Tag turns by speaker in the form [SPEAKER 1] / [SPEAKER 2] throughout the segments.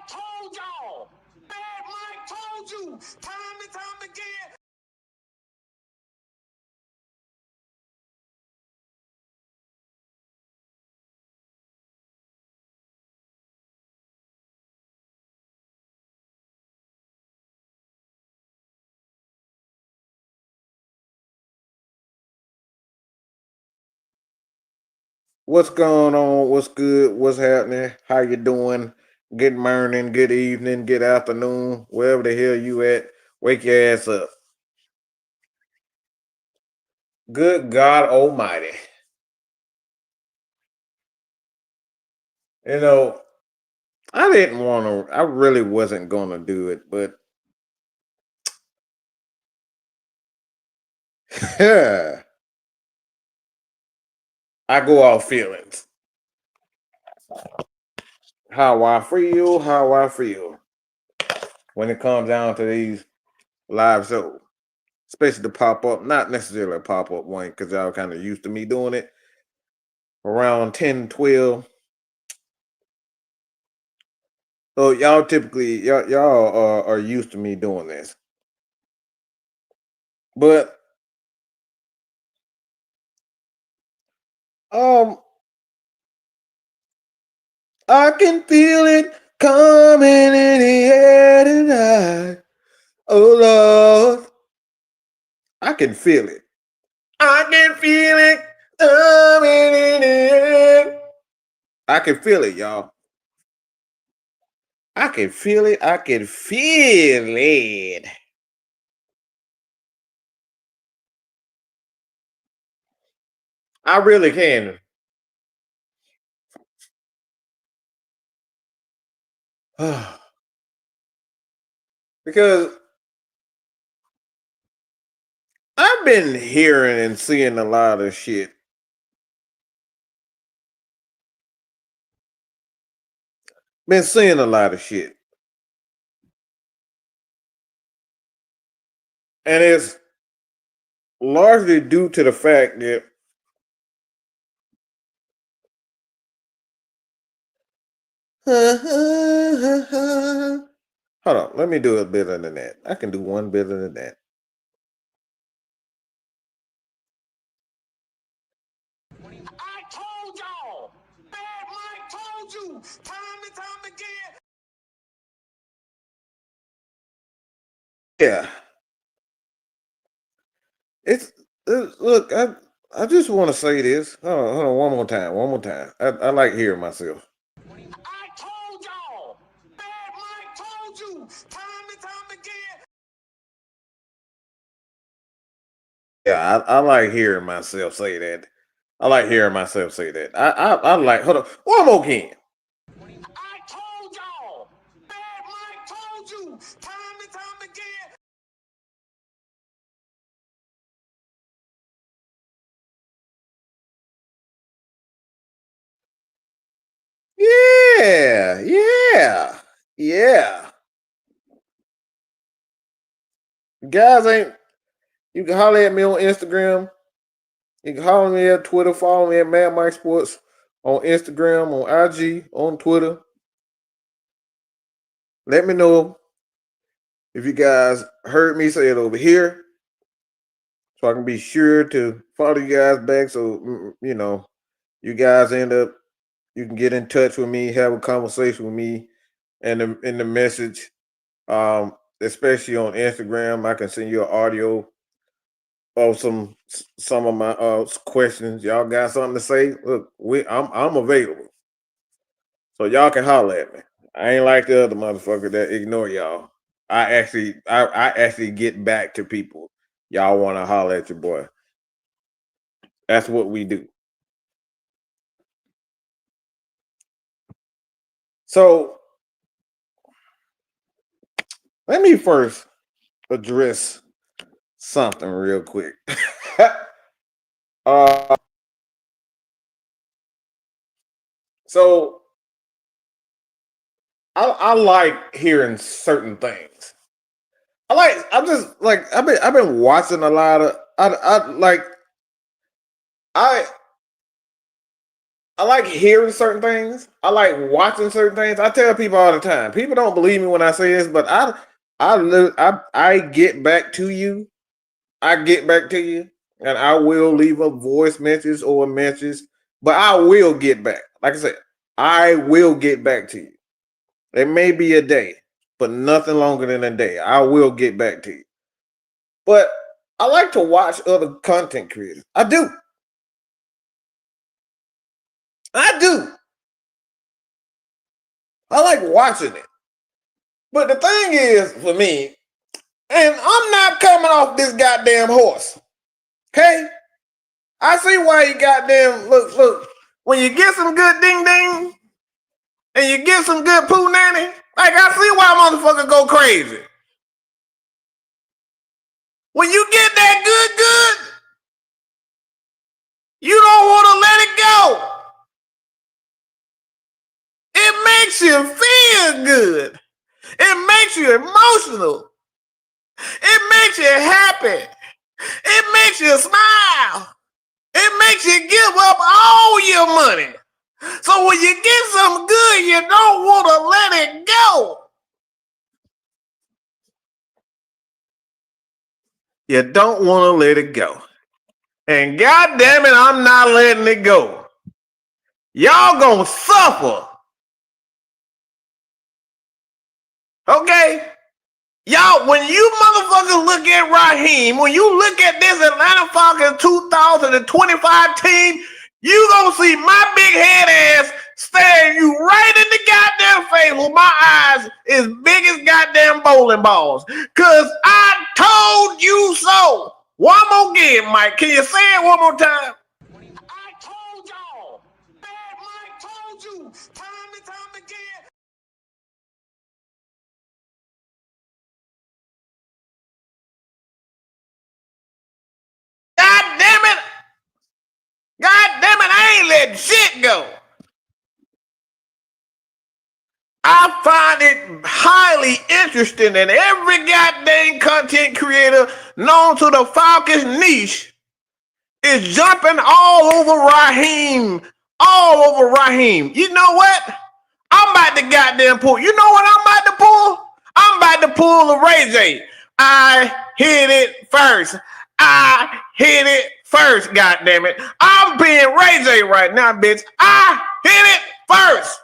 [SPEAKER 1] told y'all. Bad Mike told you time and time again.
[SPEAKER 2] What's going on? What's good? What's happening? How you doing? Good morning, good evening, good afternoon, wherever the hell you at. Wake your ass up. Good God Almighty. You know, I didn't want to, I really wasn't going to do it, but I go off feelings. How I feel when it comes down to these live shows, especially the pop up, not necessarily a pop up one, because y'all kind of used to me doing it around 10, 12. So y'all typically y'all are used to me doing this, but um, I can feel it coming in the air tonight. Oh Lord, I can feel it. I can feel it coming in the air. I can feel it, y'all. I can feel it. I can feel it. I really can. Because I've been hearing and seeing a lot of shit. Been seeing a lot of shit. And it's largely due to the fact that hold on, let me do a better than that. I can do one better than that.
[SPEAKER 1] I told y'all. Bad Mike told you time and time again.
[SPEAKER 2] Yeah. It's look, I just want to say this. Hold on, one more time. One more time. I like hearing myself.
[SPEAKER 1] I told y'all. Bad Mike told you time and time again.
[SPEAKER 2] Yeah, I like hearing myself say that. I like hearing myself say that. I like hold on. One more again.
[SPEAKER 1] I told y'all. Bad Mike told you time and time again.
[SPEAKER 2] Yeah, yeah, yeah. Guys ain't you can holler at me on Instagram. You can holler at me at Twitter. Follow me at Mad Mike Sports on Instagram, on IG, on Twitter. Let me know if you guys heard me say it over here, so I can be sure to follow you guys back. So you guys end up you can get in touch with me, have a conversation with me, and in the message, especially on Instagram, I can send you an audio of some of my questions. Y'all got something to say? Look, I'm available, so y'all can holler at me. I ain't like the other motherfucker that ignore y'all. I actually get back to people. Y'all want to holler at your boy. That's what we do. So let me first address something real quick. uh, so I like hearing certain things. I'm just like I've been watching a lot of I like I I like hearing certain things. I like watching certain things. I tell people all the time. People don't believe me when I say this, but I get back to you. I get back to you, and I will leave a voice message or a message, but I will get back. Like I said, I will get back to you. It may be a day, but nothing longer than a day. I will get back to you. But I like to watch other content creators. I do. I do. I like watching it. But the thing is, for me, and I'm not coming off this goddamn horse. Okay? I see why you goddamn look. When you get some good ding ding and you get some good poo nanny, like I see why motherfuckers go crazy. When you get that good, you don't want to let it go. It makes you feel good. It makes you emotional. It makes you happy. It makes you smile. It makes you give up all your money. So when you get something good, you don't want to let it go. You don't want to let it go. And God damn it, I'm not letting it go. Y'all gonna suffer. Okay? Y'all, when you motherfuckers look at Raheem, when you look at this Atlanta Falcons 2025 team, you gonna see my big head ass staring you right in the goddamn face with my eyes as big as goddamn bowling balls. Cause I told you so. One more again, Mike. Can you say it one more time?
[SPEAKER 1] I told y'all. Bad Mike told you time and time again.
[SPEAKER 2] God damn it. God damn it, I ain't letting shit go. I find it highly interesting that every goddamn content creator known to the Falcons niche is jumping all over Raheem. All over Raheem. You know what? I'm about to goddamn pull. You know what I'm about to pull? I'm about to pull a Ray J. I hit it first. I hit it first, goddamn it. I'm being Ray J right now, bitch. I hit it first.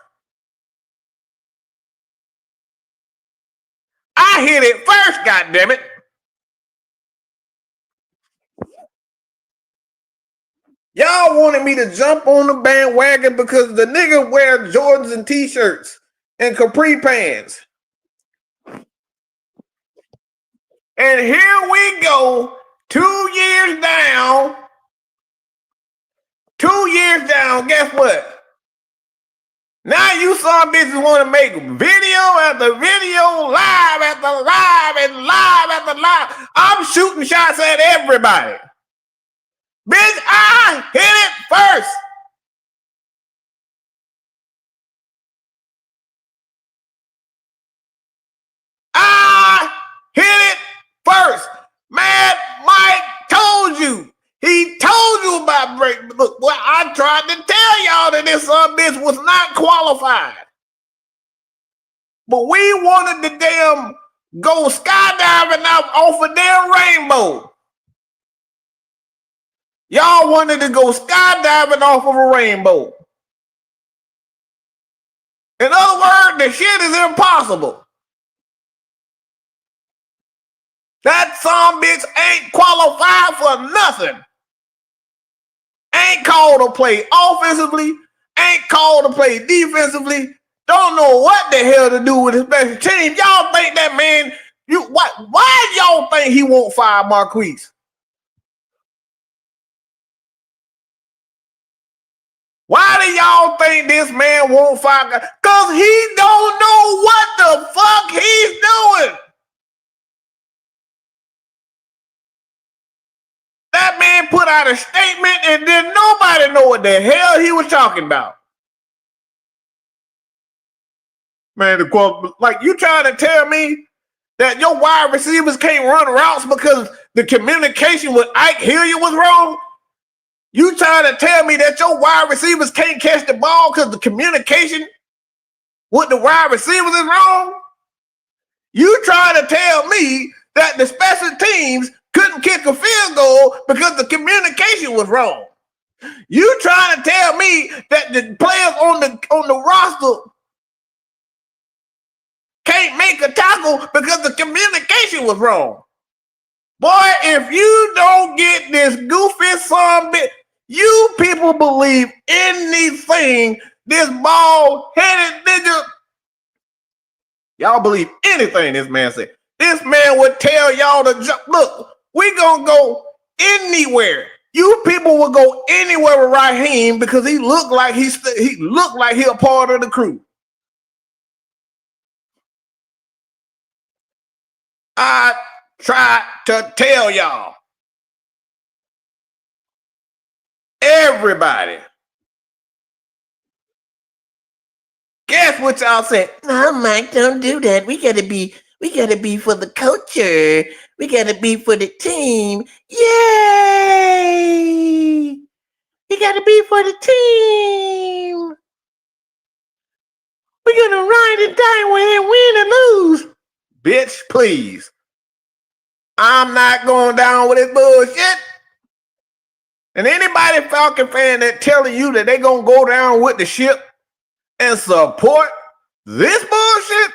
[SPEAKER 2] I hit it first, goddammit. Y'all wanted me to jump on the bandwagon because the nigga wears Jordans and t-shirts and capri pants. And here we go, 2 years down. 2 years down, guess what? Now you some bitches want to make video after video, live after live, and live after live. I'm shooting shots at everybody. Bitch, I hit it first. I hit it first. Mad Mike told you. He told you about break. Look, well, I tried to tell y'all that this bitch was not qualified. But we wanted to damn go skydiving out off a damn rainbow. Y'all wanted to go skydiving off of a rainbow. In other words, the shit is impossible. That some bitch ain't qualified for nothing. Ain't called to play offensively. Ain't called to play defensively. Don't know what the hell to do with his special team. Y'all think that man, why y'all think he won't fire Marquise? Why do y'all think this man won't fire? Because he don't know what the fuck he's doing. That man put out a statement and then nobody know what the hell he was talking about. Man, like you trying to tell me that your wide receivers can't run routes because the communication with Ike Hilliard was wrong? You trying to tell me that your wide receivers can't catch the ball because the communication with the wide receivers is wrong? You trying to tell me that the special teams couldn't kick a field goal because the communication was wrong? You trying to tell me that the players on the roster can't make a tackle because the communication was wrong? Boy, if you don't get this goofy son bit, you people believe anything this bald-headed nigga. Y'all believe anything this man said. This man would tell y'all to jump. Look, we gonna go anywhere. You people will go anywhere with Raheem because he looked like he a part of the crew. I tried to tell y'all. Everybody. Guess what y'all said? No, Mike, don't do that. We gotta be for the culture. We gotta be for the team. Yay! We gotta be for the team. We're gonna ride and die when win and lose. Bitch, please. I'm not going down with this bullshit. And anybody Falcon fan that telling you that they gonna go down with the ship and support this bullshit?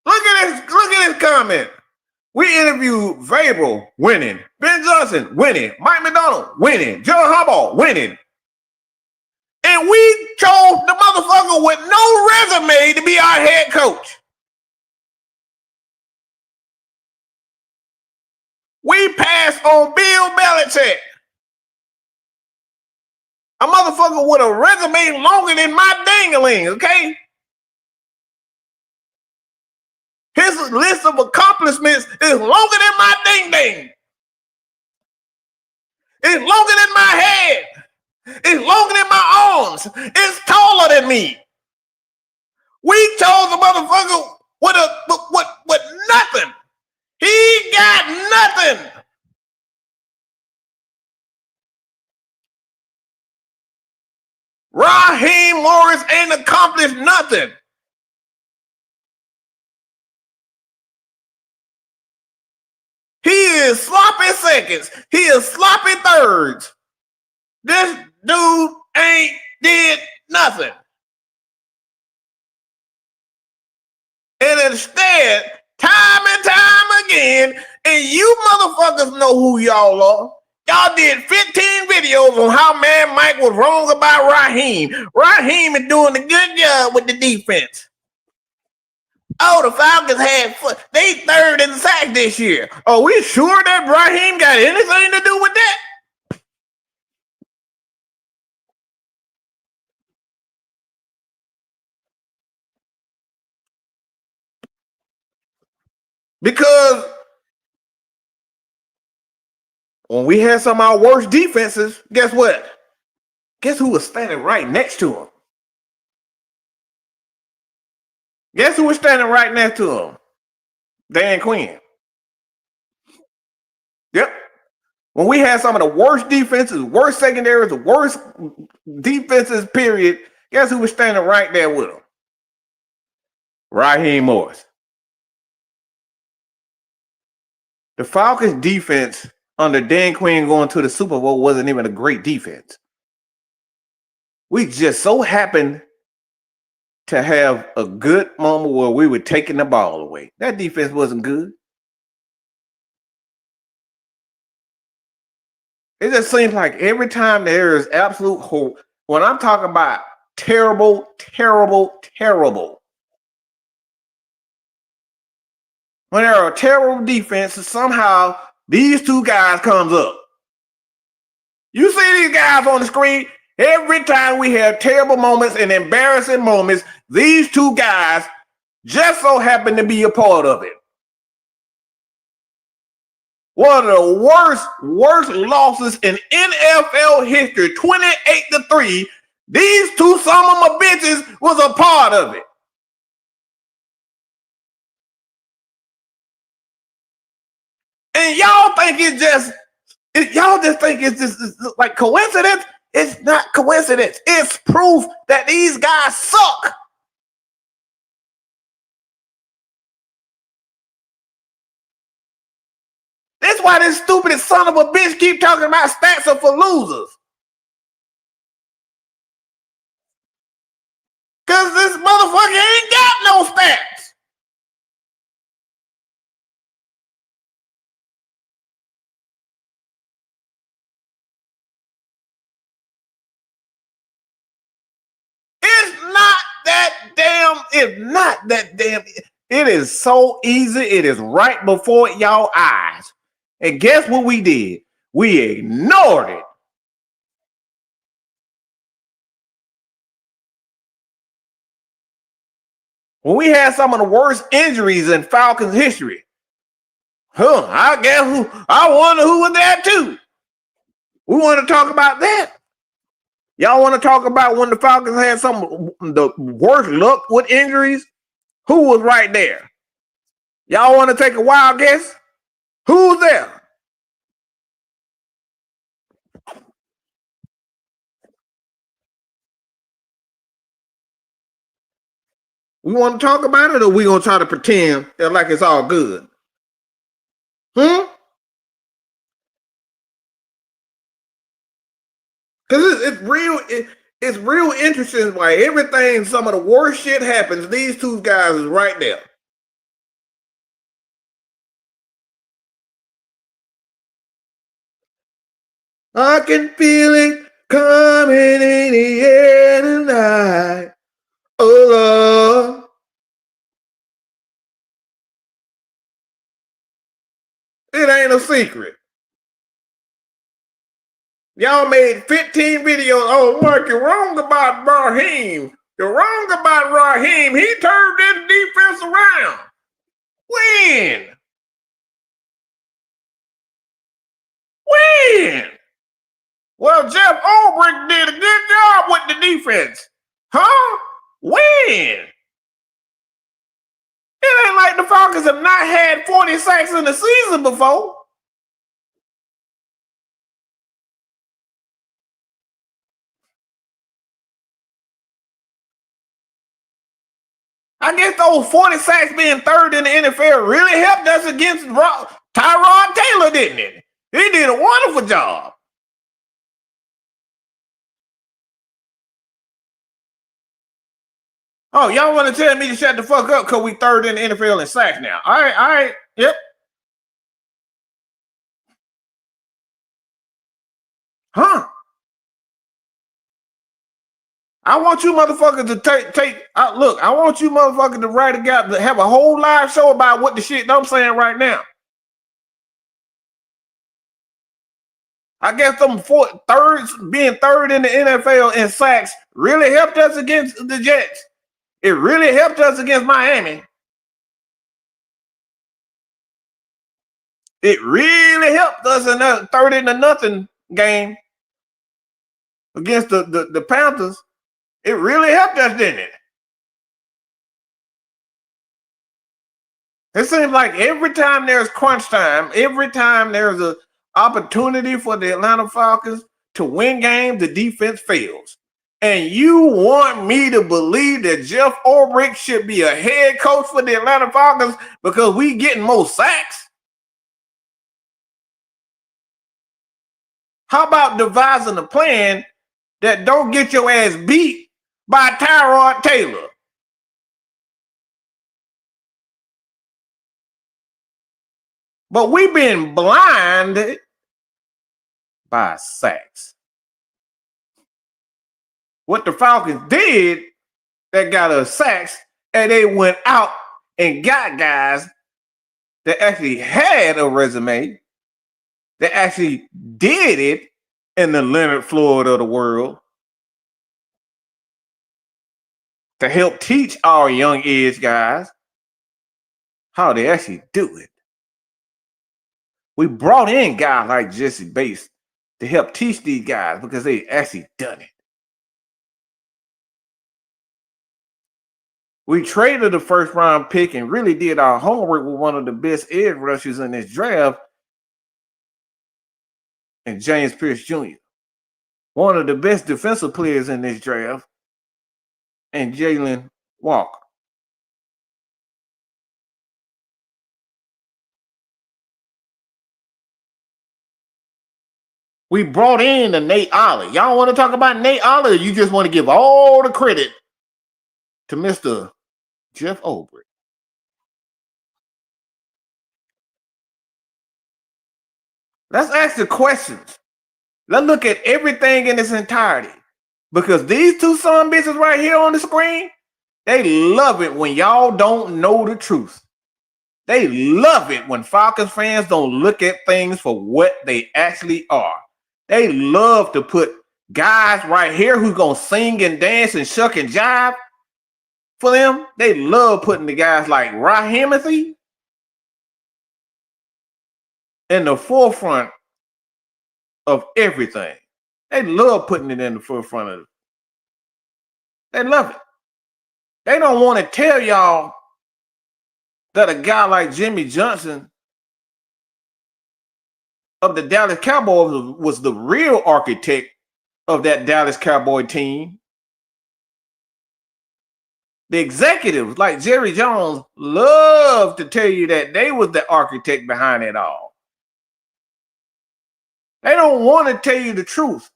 [SPEAKER 2] Look at this comment. We interviewed Vrabel, winning. Ben Johnson, winning. Mike McDonald, winning. John Harbaugh, winning. And we chose the motherfucker with no resume to be our head coach. We passed on Bill Belichick. A motherfucker with a resume longer than my dangling, okay? His list of accomplishments is longer than my ding-ding. It's longer than my head. It's longer than my arms. It's taller than me. We chose a motherfucker with nothing. He got nothing. Raheem Morris ain't accomplished nothing. He is sloppy seconds. He is sloppy thirds. This dude ain't did nothing. And instead, time and time again, and you motherfuckers know who y'all are. Y'all did 15 videos on how man Mike was wrong about Raheem. Raheem is doing a good job with the defense. Oh, the Falcons they third in sacks this year. Are we sure that Raheem got anything to do with that? Because when we had some of our worst defenses, guess what? Guess who was standing right next to him? Guess who was standing right next to him? Dan Quinn. Yep. When we had some of the worst defenses, worst secondaries, the worst defenses, period, guess who was standing right there with him? Raheem Morris. The Falcons defense under Dan Quinn going to the Super Bowl wasn't even a great defense. We just so happened to have a good moment where we were taking the ball away. That defense wasn't good. It just seems like every time there is absolute hope, when I'm talking about terrible, terrible, terrible, when there are terrible defenses, somehow these two guys comes up. You see these guys on the screen? Every time we have terrible moments and embarrassing moments, these two guys just so happen to be a part of it. One of the worst losses in NFL history, 28-3. These two son of a bitches was a part of it. And y'all think y'all just think it's just like coincidence. It's not coincidence. It's proof that these guys suck. That's why this stupid son of a bitch keep talking about stats are for losers. Because this motherfucker ain't got no stats. It's not that damn. It is so easy. It is right before y'all eyes. And guess what we did? We ignored it. When we had some of the worst injuries in Falcons history. I wonder who was there too. We want to talk about that. Y'all want to talk about when the Falcons had some of the worst luck with injuries? Who was right there? Y'all want to take a wild guess? Who's there? We want to talk about it, or we gonna try to pretend that like it's all good? Because it's real. It's real interesting why everything, some of the worst shit happens. These two guys is right there. I can feel it coming in the air tonight. Oh Lord. It ain't a secret. Y'all made 15 videos. Oh, Mark, you're wrong about Raheem. You're wrong about Raheem. He turned this defense around. When? When? Well, Jeff Ulbrich did a good job with the defense. Huh? When? It ain't like the Falcons have not had 40 sacks in the season before. I guess those 40 sacks being third in the NFL really helped us against Tyrod Taylor, didn't it? He did a wonderful job. Oh, y'all want to tell me to shut the fuck up because we third in the NFL in sacks now. All right, yep. Huh? I want you motherfuckers to look, I want you motherfuckers to write a guy to have a whole live show about what the shit I'm saying right now. I guess being third in the NFL in sacks really helped us against the Jets. It really helped us against Miami. It really helped us in that 30-0 game against the Panthers. It really helped us, didn't it? It seems like every time there's crunch time, every time there's an opportunity for the Atlanta Falcons to win games, the defense fails. And you want me to believe that Jeff Ulbrich should be a head coach for the Atlanta Falcons because we getting more sacks? How about devising a plan that don't get your ass beat by Tyrod Taylor? But we've been blinded by sacks. What the Falcons did that got us sacks, and they went out and got guys that actually had a resume, that actually did it in the Leonard Floyd of the world to help teach our young edge guys how they actually do it. We brought in guys like Jesse Bates to help teach these guys because they actually done it. We traded the first round pick and really did our homework with one of the best edge rushers in this draft and James Pierce Jr., one of the best defensive players in this draft, and Jalen Walker. We brought in the Nate Ollie. Y'all want to talk about Nate Ollie, or you just want to give all the credit to Mr. Jeff Ulbrich? Let's ask the questions. Let's look at everything in its entirety. Because these two son bitches right here on the screen, they love it when y'all don't know the truth. They love it when Falcons fans don't look at things for what they actually are. They love to put guys right here who's going to sing and dance and shuck and jive for them. They love putting the guys like Raheem in the forefront of everything. They love putting it in the forefront of it. They love it. They don't want to tell y'all that a guy like Jimmy Johnson of the Dallas Cowboys was the real architect of that Dallas Cowboy team. The executives like Jerry Jones love to tell you that they was the architect behind it all. They don't want to tell you the truth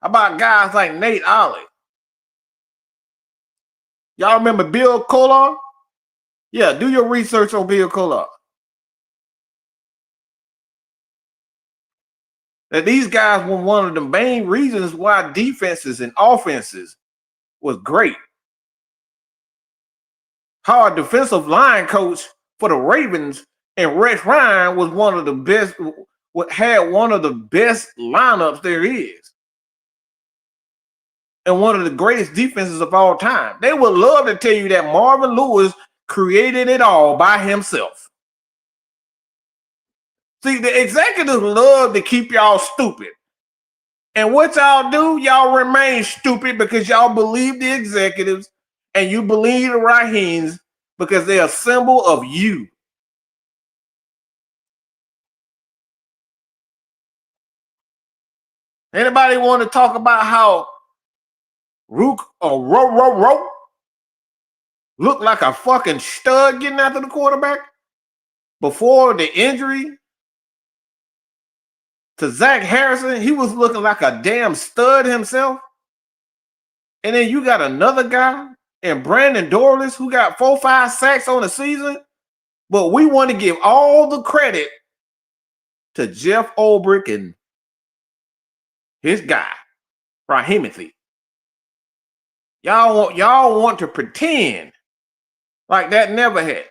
[SPEAKER 2] about guys like Nate Ollie. Y'all remember Bill Kollar? Yeah, do your research on Bill Kollar. That these guys were one of the main reasons why defenses and offenses was great. How a defensive line coach for the Ravens and Rex Ryan was one of the best, had one of the best lineups there is. And one of the greatest defenses of all time. They would love to tell you that Marvin Lewis created it all by himself. See, the executives love to keep y'all stupid. And what y'all do, y'all remain stupid because y'all believe the executives and you believe the Raheems because they're a symbol of you. Anybody want to talk about how Rook or Row looked like a fucking stud getting after the quarterback before the injury to Zach Harrison? He was looking like a damn stud himself. And then you got another guy in Brandon Dorless who got 4-5 sacks on the season. But we want to give all the credit to Jeff Ulbrich and his guy, Raheem. Y'all want to pretend like that never happened.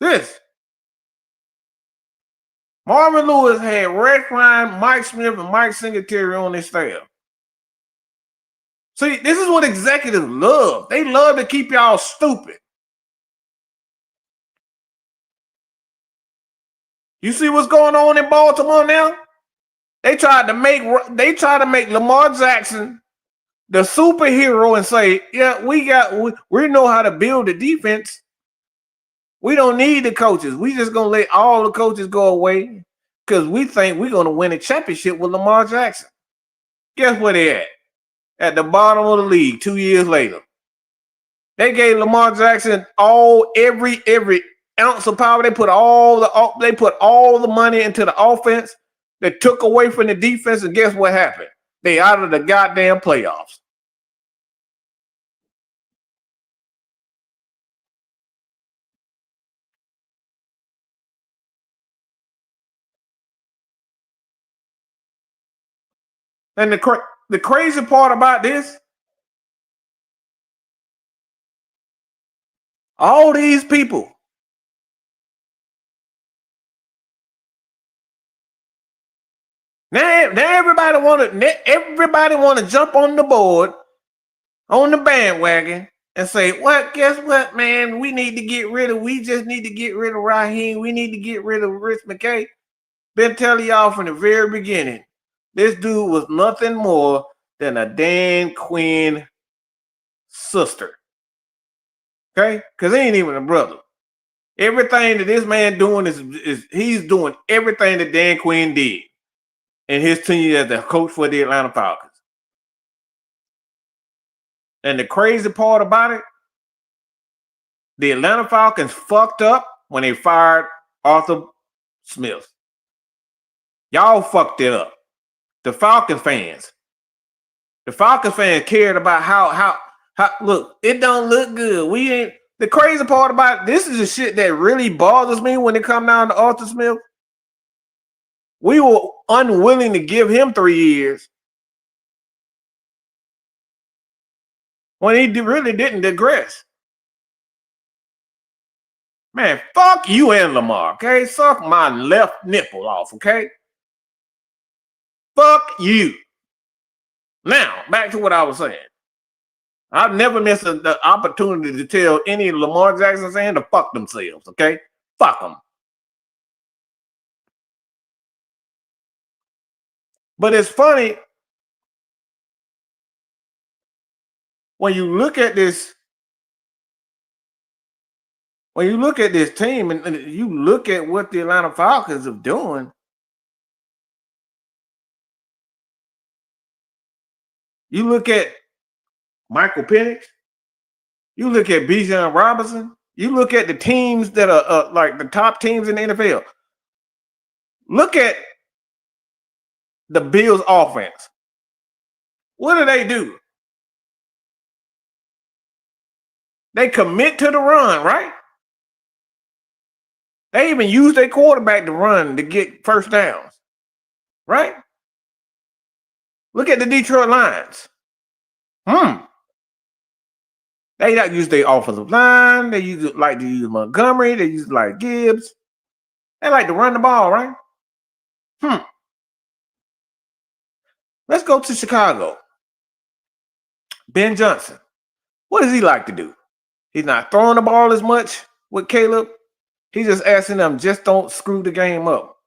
[SPEAKER 2] This. Marvin Lewis had Rex Ryan, Mike Smith, and Mike Singletary on his staff. See, this is what executives love. They love to keep y'all stupid. You see what's going on in Baltimore now? They tried to make Lamar Jackson the superhero and say, yeah, we know how to build a defense. We don't need the coaches. We just gonna let all the coaches go away because we think we're gonna win a championship with Lamar Jackson. Guess where they at? At the bottom of the league 2 years later. They gave Lamar Jackson every ounce of power. They put all the money into the offense. They took away from the defense, and guess what happened? They out of the goddamn playoffs. And the crazy part about this, all these people now everybody want to jump on the board, on the bandwagon, and say, "What? Guess what, man? We just need to get rid of Raheem. We need to get rid of Rich McKay." Been telling y'all from the very beginning, this dude was nothing more than a Dan Quinn sister. Okay? Because he ain't even a brother. Everything that this man doing is he's doing everything that Dan Quinn did. in his tenure as the coach for the Atlanta Falcons. And the crazy part about it, the Atlanta Falcons fucked up when they fired Arthur Smith. Y'all fucked it up. The Falcons fans. The Falcons fans cared about how look, it don't look good. We ain't the crazy part about it, this is the shit that really bothers me when it come down to Arthur Smith. We were unwilling to give him 3 years when he really didn't digress. Man, fuck you and Lamar, okay? Suck my left nipple off, okay? Fuck you. Now, back to what I was saying. I've never missed the opportunity to tell any Lamar Jackson fan to fuck themselves, okay? Fuck them. But it's funny when you look at this team and you look at what the Atlanta Falcons are doing, you look at Michael Penix, you look at Bijan Robinson, you look at the teams that are like the top teams in the NFL. Look at the Bills offense. What do? They commit to the run, right? They even use their quarterback to run to get first downs, right? Look at the Detroit Lions. They don't use their offensive line. They like to use Montgomery. They use like Gibbs. They like to run the ball, right? Let's go to Chicago. Ben Johnson. What does he like to do? He's not throwing the ball as much with Caleb. He's just asking them, just don't screw the game up.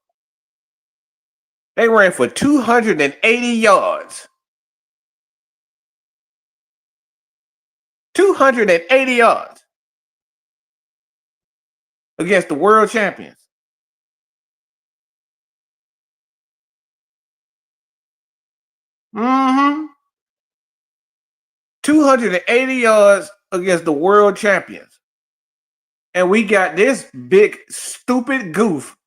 [SPEAKER 2] They ran for 280 yards. 280 yards against the world champions. Mm-hmm. 280 yards against the world champions. And we got this big, stupid goof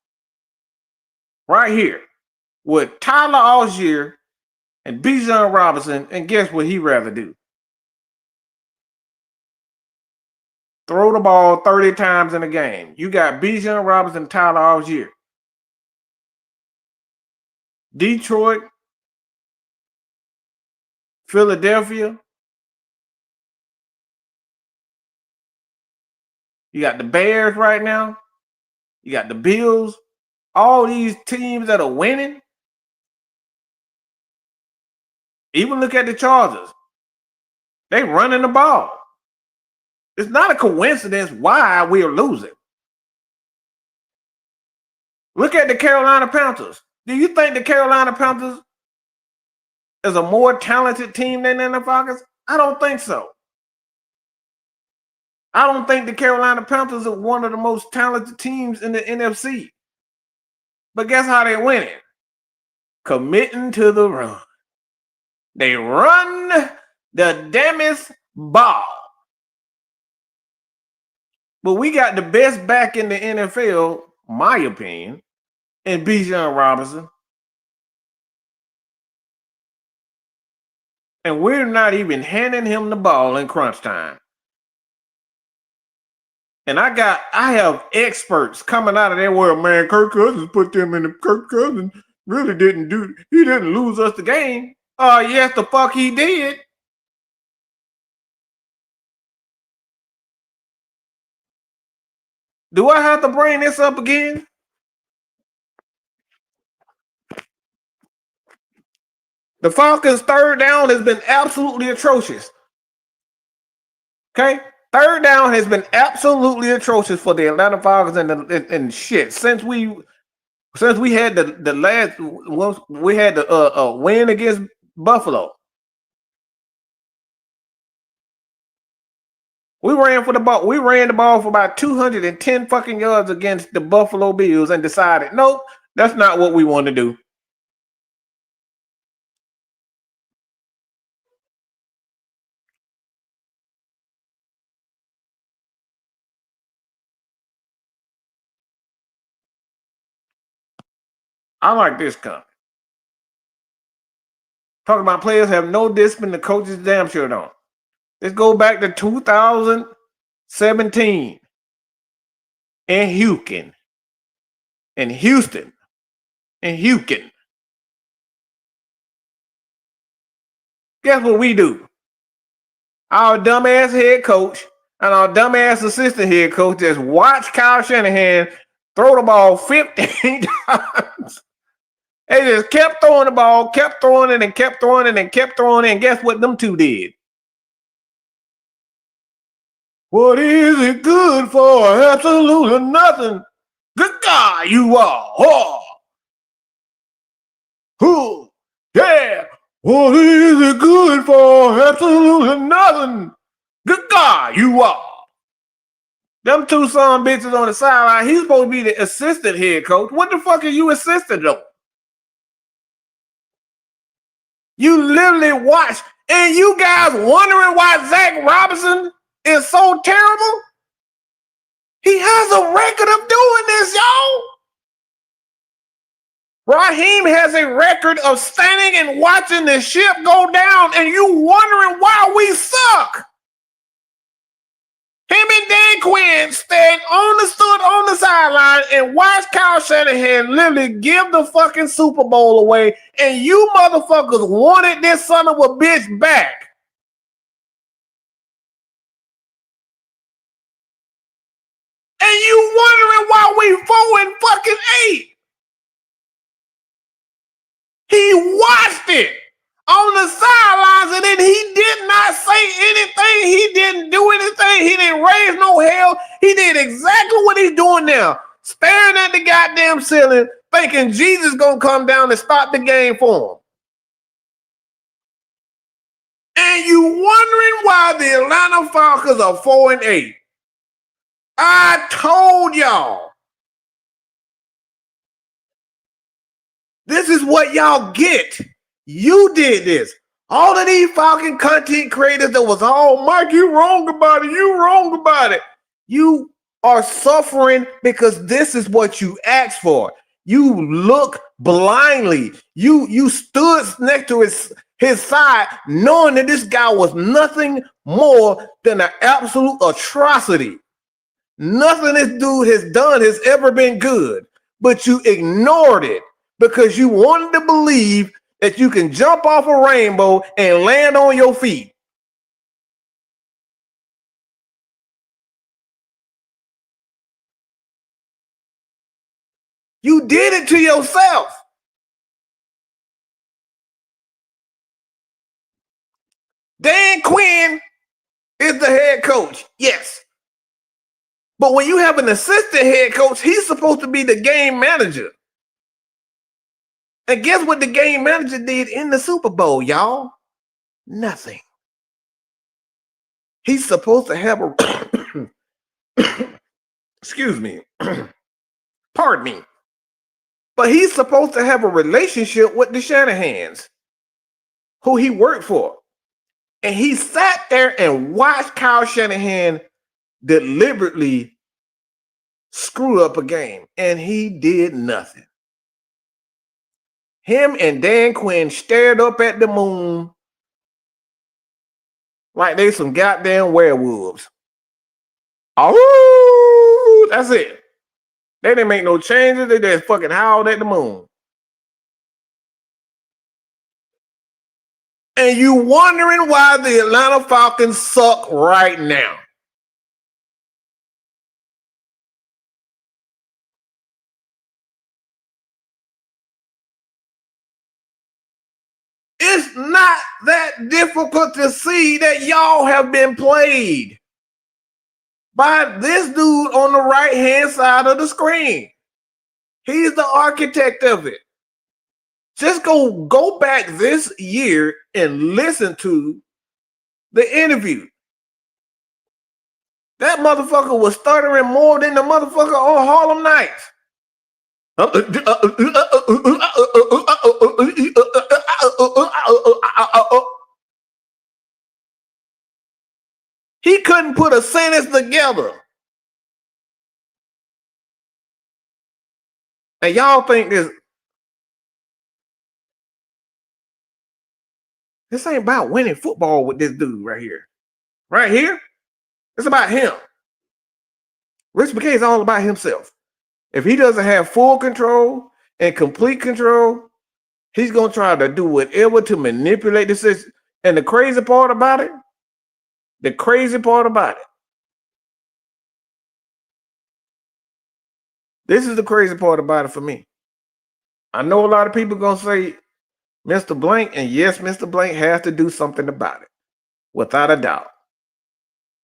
[SPEAKER 2] right here with Tyler Algier and Bijan Robinson. And guess what he'd rather do? Throw the ball 30 times in a game. You got Bijan Robinson, Tyler Algier. Detroit, Philadelphia. You got the Bears right now. You got the Bills. All these teams that are winning. Even look at the Chargers. They running the ball. It's not a coincidence why we are losing. Look at the Carolina Panthers. Do you think the Carolina Panthers is a more talented team than the Falcons? I don't think so. I don't think the Carolina Panthers are one of the most talented teams in the NFC. But guess how they win it? Committing to the run. They run the damnest ball. But we got the best back in the NFL, my opinion, in Bijan Robinson. And we're not even handing him the ball in crunch time. And I have experts coming out of there where, man, Kirk Cousins put them in the Kirk Cousins really didn't lose us the game. Yes, the fuck he did. Do I have to bring this up again? The Falcons' third down has been absolutely atrocious. Okay? Third down has been absolutely atrocious for the Atlanta Falcons and shit. Since we had the last we had the win against Buffalo. We ran the ball for about 210 fucking yards against the Buffalo Bills and decided, nope, that's not what we want to do. I like this comment. Talking about players have no discipline, the coaches damn sure don't. Let's go back to 2017 in Houston. Guess what we do? Our dumbass head coach and our dumbass assistant head coach just watch Kyle Shanahan throw the ball 15 times. They just kept throwing the ball, kept throwing it, and kept throwing it, and kept throwing it. And guess what them two did? What is it good for? Absolutely nothing. Good God, you are. Oh, yeah. What is it good for? Absolutely nothing. Good God, you are. Them two son bitches on the sideline. He's supposed to be the assistant head coach. What the fuck are you assistant though? You literally watch, and you guys wondering why Zach Robinson is so terrible? He has a record of doing this, y'all. Raheem has a record of standing and watching the ship go down, and you wondering why we suck. Him and Dan Quinn stood on the sideline and watched Kyle Shanahan literally give the fucking Super Bowl away, and you motherfuckers wanted this son of a bitch back. And you wondering why we 4-8. He watched it on the sidelines, and then he did not say anything. He didn't do anything. He didn't raise no hell. He did exactly what he's doing now, staring at the goddamn ceiling, thinking Jesus gonna come down and stop the game for him. And you wondering why the Atlanta Falcons are 4-8. I told y'all. This is what y'all get. You did this. All of these Falcon content creators that was all, Mike, you wrong about it. You wrong about it. You are suffering because this is what you asked for. You look blindly. You stood next to his side knowing that this guy was nothing more than an absolute atrocity. Nothing this dude has done has ever been good, but you ignored it because you wanted to believe that you can jump off a rainbow and land on your feet. You did it to yourself. Dan Quinn is the head coach, yes. But when you have an assistant head coach, he's supposed to be the game manager. And guess what the game manager did in the Super Bowl, y'all? Nothing. He's supposed to have a excuse me. Pardon me. But he's supposed to have a relationship with the Shanahans, who he worked for. And he sat there and watched Kyle Shanahan deliberately screw up a game. And he did nothing. Him and Dan Quinn stared up at the moon like they some goddamn werewolves. Oh, that's it. They didn't make no changes. They just fucking howled at the moon. And you wondering why the Atlanta Falcons suck right now. It's not that difficult to see that y'all have been played by this dude on the right-hand side of the screen. He's the architect of it. Just go back this year and listen to the interview. That motherfucker was stuttering more than the motherfucker on Harlem Nights. He couldn't put a sentence together. And y'all think this This ain't about winning football with this dude right here. Right here, it's about him. Rich McKay is all about himself. If he doesn't have full control and complete control, he's going to try to do whatever to manipulate the system. And the crazy part about it, this is the crazy part about it for me. I know a lot of people going to say Mr. Blank, and yes, Mr. Blank has to do something about it, without a doubt.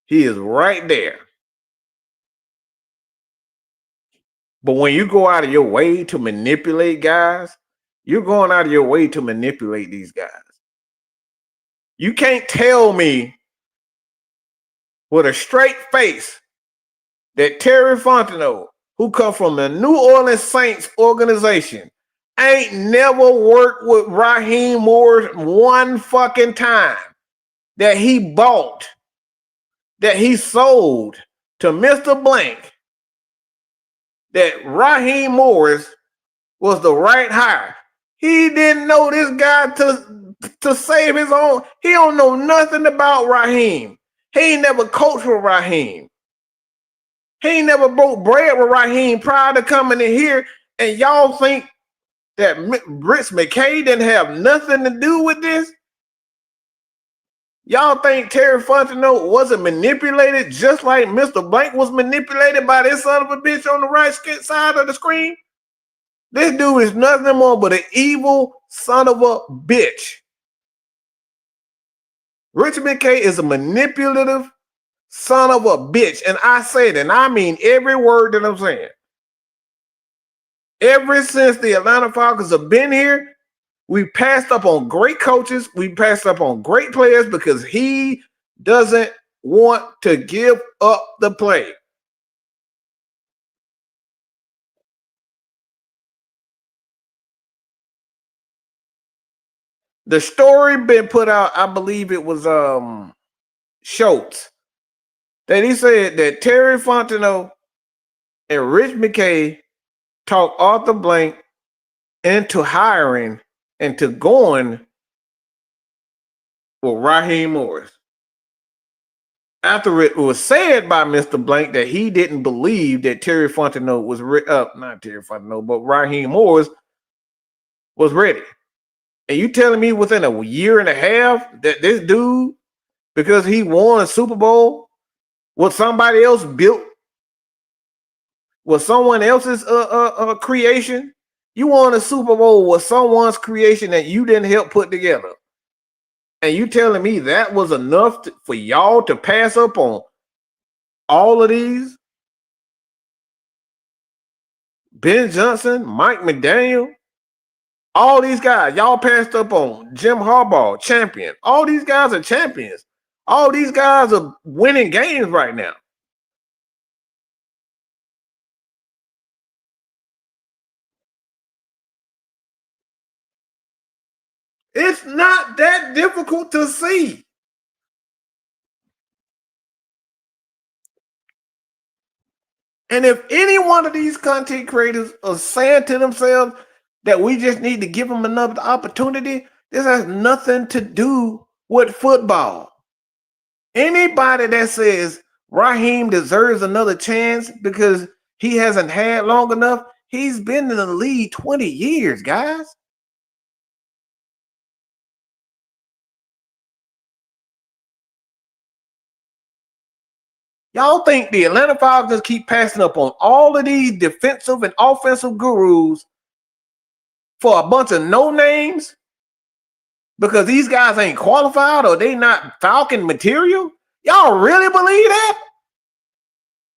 [SPEAKER 2] He is right there. But when you go out of your way to manipulate guys, you're going out of your way to manipulate these guys. You can't tell me with a straight face that Terry Fontenot, who come from the New Orleans Saints organization, ain't never worked with Raheem Morris one fucking time, that he bought, that he sold to Mr. Blank, that Raheem Morris was the right hire. He didn't know this guy to save his own. He don't know nothing about Raheem. He ain't never coached with Raheem. He ain't never broke bread with Raheem prior to coming in here. And y'all think that Rich McKay didn't have nothing to do with this? Y'all think Terry Fontenot wasn't manipulated just like Mr. Blank was manipulated by this son of a bitch on the right side of the screen? This dude is nothing more but an evil son of a bitch. Richard McKay is a manipulative son of a bitch. And I say it, and I mean every word that I'm saying. Ever since the Atlanta Falcons have been here, we passed up on great coaches. We passed up on great players because he doesn't want to give up the play. The story been put out, I believe it was Schultz, that he said that Terry Fontenot and Rich McKay talked Arthur Blank into hiring and to going with Raheem Morris. After it was said by Mr. Blank that he didn't believe that Terry Fontenot was not Terry Fontenot, but Raheem Morris was ready. And you telling me within a year and a half that this dude, because he won a Super Bowl, was somebody else built, was someone else's creation? You won a Super Bowl with someone's creation that you didn't help put together. And you telling me that was enough for y'all to pass up on all of these? Ben Johnson, Mike McDaniel, all these guys, y'all passed up on. Jim Harbaugh, champion. All these guys are champions. All these guys are winning games right now. It's not that difficult to see. And if any one of these content creators are saying to themselves that we just need to give them another opportunity, this has nothing to do with football. Anybody that says Raheem deserves another chance because he hasn't had long enough, he's been in the league 20 years, guys. Y'all think the Atlanta Falcons keep passing up on all of these defensive and offensive gurus for a bunch of no names because these guys ain't qualified or they not Falcon material? Y'all really believe that?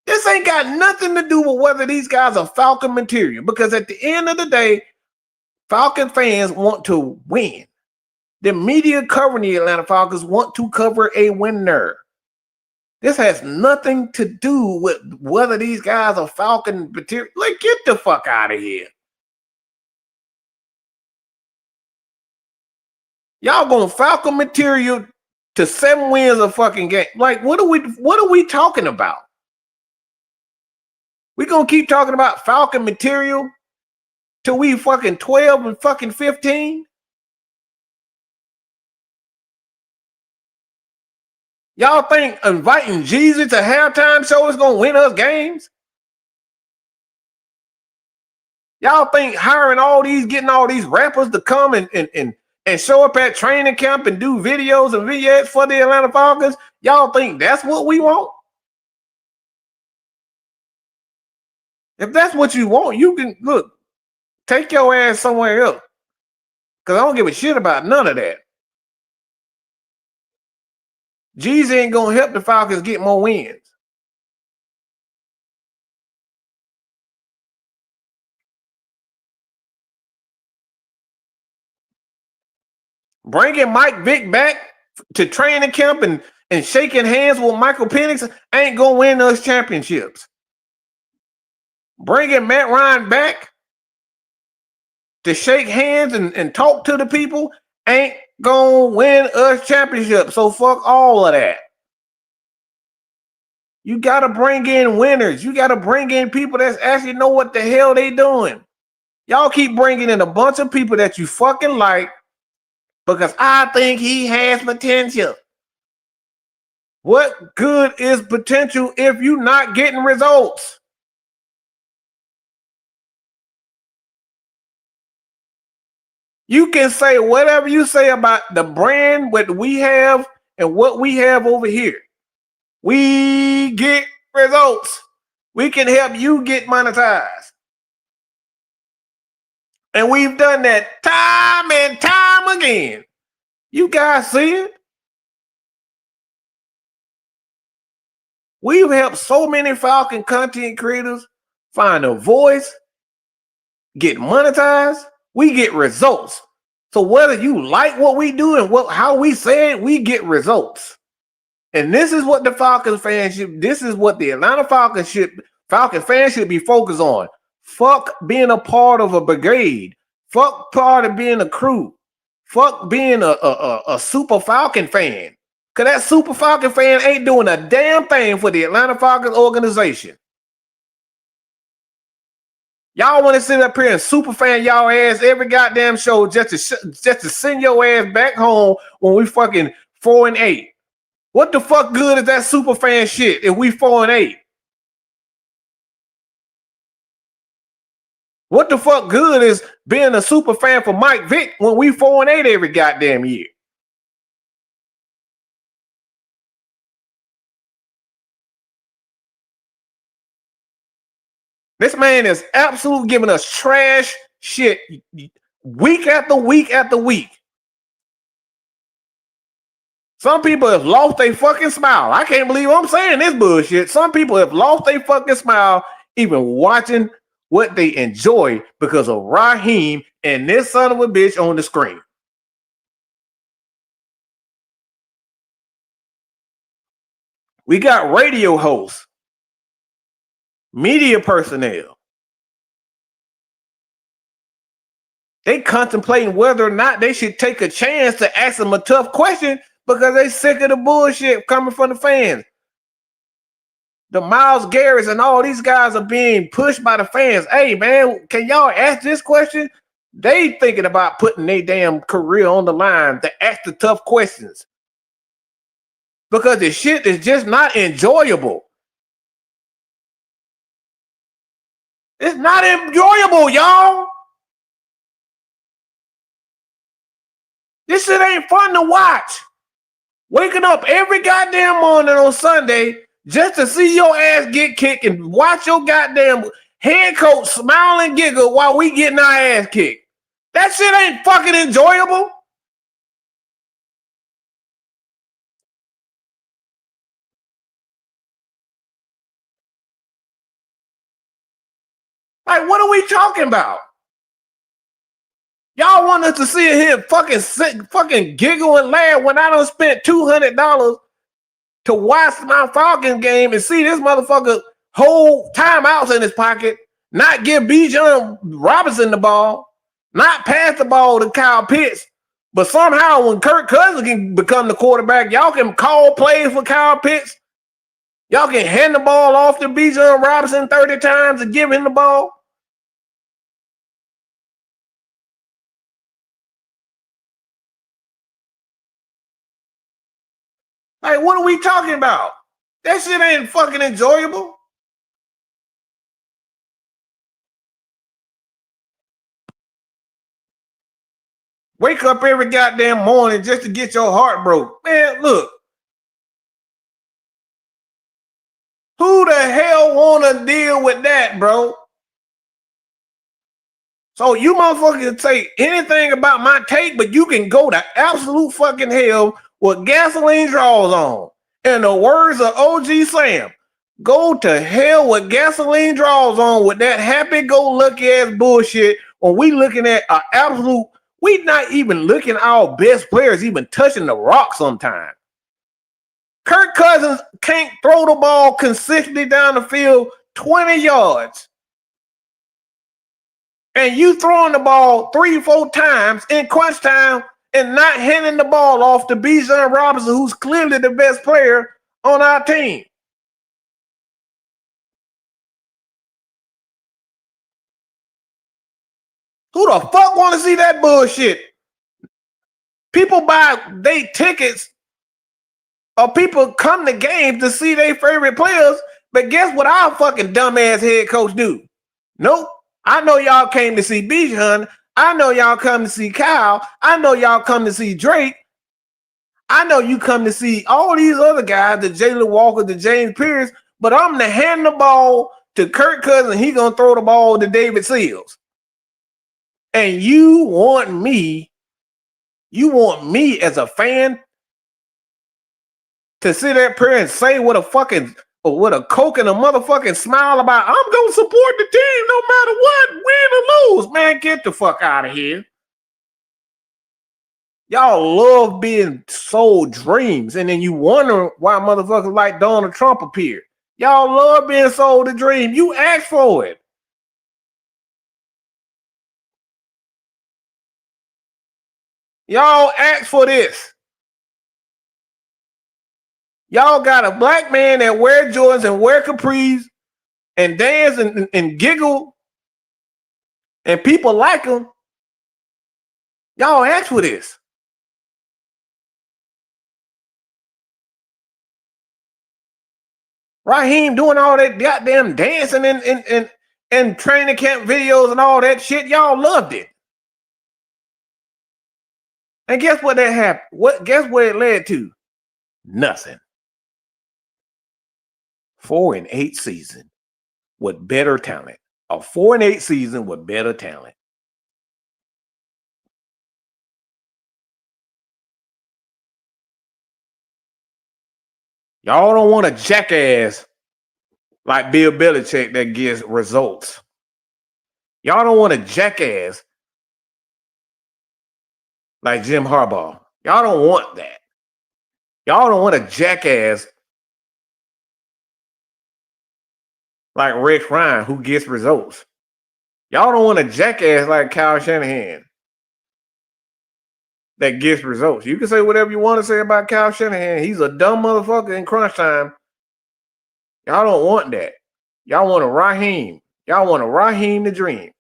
[SPEAKER 2] This ain't got nothing to do with whether these guys are Falcon material, because at the end of the day, Falcon fans want to win. The media covering the Atlanta Falcons want to cover a winner. This has nothing to do with whether these guys are Falcon material. Like, get the fuck out of here. Y'all going Falcon material to 7 wins a fucking game. Like, what are we talking about? We gonna keep talking about Falcon material till we fucking 12 and fucking 15? Y'all think inviting Jeezy to halftime show is gonna win us games? Y'all think getting all these rappers to come and show up at training camp and do videos and vignettes for the Atlanta Falcons? Y'all think that's what we want? If that's what you want, you can take your ass somewhere else. Because I don't give a shit about none of that. Jeezy ain't gonna help the Falcons get more wins. Bringing Mike Vick back to training camp and shaking hands with Michael Penix ain't gonna win us championships. Bringing Matt Ryan back to shake hands and talk to the people ain't gonna win us championships. So fuck all of that. You gotta bring in winners. You gotta bring in people that actually know what the hell they doing. Y'all keep bringing in a bunch of people that you fucking like because I think he has potential. What good is potential if you're not getting results? You can say whatever you say about the brand, what we have and what we have over here. We get results. We can help you get monetized. And we've done that time and time again. You guys see it? We've helped so many Falcon content creators find a voice, get monetized, we get results. So whether you like what we do and how we say it, we get results. And this is what the Falcons fans this is what the Atlanta Falcon fans should be focused on. Fuck being a part of a brigade. Fuck part of being a crew. Fuck being a Super Falcon fan. Because that Super Falcon fan ain't doing a damn thing for the Atlanta Falcons organization. Y'all want to sit up here and super fan y'all ass every goddamn show just to send your ass back home when we fucking 4-8. What the fuck good is that super fan shit if we 4-8? What the fuck good is being a super fan for Mike Vick when we 4-8 every goddamn year? This man is absolutely giving us trash shit week after week after week. Some people have lost their fucking smile. I can't believe I'm saying this bullshit. Some people have lost their fucking smile even watching what they enjoy because of Raheem and this son of a bitch on the screen. We got radio hosts, media personnel. They contemplating whether or not they should take a chance to ask them a tough question because they sick of the bullshit coming from the fans. The Miles Garrett's and all these guys are being pushed by the fans. Hey, man, can y'all ask this question? They thinking about putting their damn career on the line to ask the tough questions. Because the shit is just not enjoyable. It's not enjoyable, y'all. This shit ain't fun to watch. Waking up every goddamn morning on Sunday just to see your ass get kicked and watch your goddamn head coach smile and giggle while we getting our ass kicked. That shit ain't fucking enjoyable. Like, what are we talking about? Y'all want us to sit here fucking giggle and laugh when I done spent $200 to watch my Falcons game and see this motherfucker hold timeouts in his pocket, not give Bijan Robinson the ball, not pass the ball to Kyle Pitts. But somehow when Kirk Cousins can become the quarterback, y'all can call plays for Kyle Pitts. Y'all can hand the ball off to Bijan Robinson 30 times and give him the ball. Like, what are we talking about? That shit ain't fucking enjoyable. Wake up every goddamn morning just to get your heart broke. Man, look. Who the hell wanna deal with that, bro? So you motherfuckers can say anything about my take, but you can go to absolute fucking hell with gasoline draws on. In the words of OG Sam, go to hell with gasoline draws on with that happy-go-lucky ass bullshit when we looking at an absolute, we not even looking at our best players even touching the rock sometime. Kirk Cousins can't throw the ball consistently down the field 20 yards. And you throwing the ball 3-4 times in crunch time and not handing the ball off to Bijan Robinson, who's clearly the best player on our team. Who the fuck want to see that bullshit? People buy they tickets or people come to games to see their favorite players, but guess what our fucking dumbass head coach do? Nope. I know y'all came to see Bijan. I know y'all come to see Kyle. I know y'all come to see Drake. I know you come to see all these other guys, the Jalen Walker, the James Pierce, but I'm going to hand the ball to Kirk Cousins. He going to throw the ball to David Seals. And you want me as a fan to sit up here and say with a Coke and a motherfucking smile about, I'm going to support the team no matter what, win or lose. Man, get the fuck out of here. Y'all love being sold dreams, and then you wonder why motherfuckers like Donald Trump appear. Y'all love being sold a dream. You asked for it. Y'all asked for this. Y'all got a black man that wear Jordans and wear capris and dance and giggle, and people like him. Y'all asked for this. Raheem doing all that goddamn dancing and training camp videos and all that shit. Y'all loved it. And guess what that happened? Guess what it led to? Nothing. 4-8 season with better talent. A 4-8 season with better talent. Y'all don't want a jackass like Bill Belichick that gets results. Y'all don't want a jackass like Jim Harbaugh. Y'all don't want that. Y'all don't want a jackass like Rex Ryan who gets results. Y'all don't want a jackass like Kyle Shanahan that gets results. You can say whatever you want to say about Kyle Shanahan. He's a dumb motherfucker in crunch time. Y'all don't want that. Y'all want a Raheem. Y'all want a Raheem the Dream.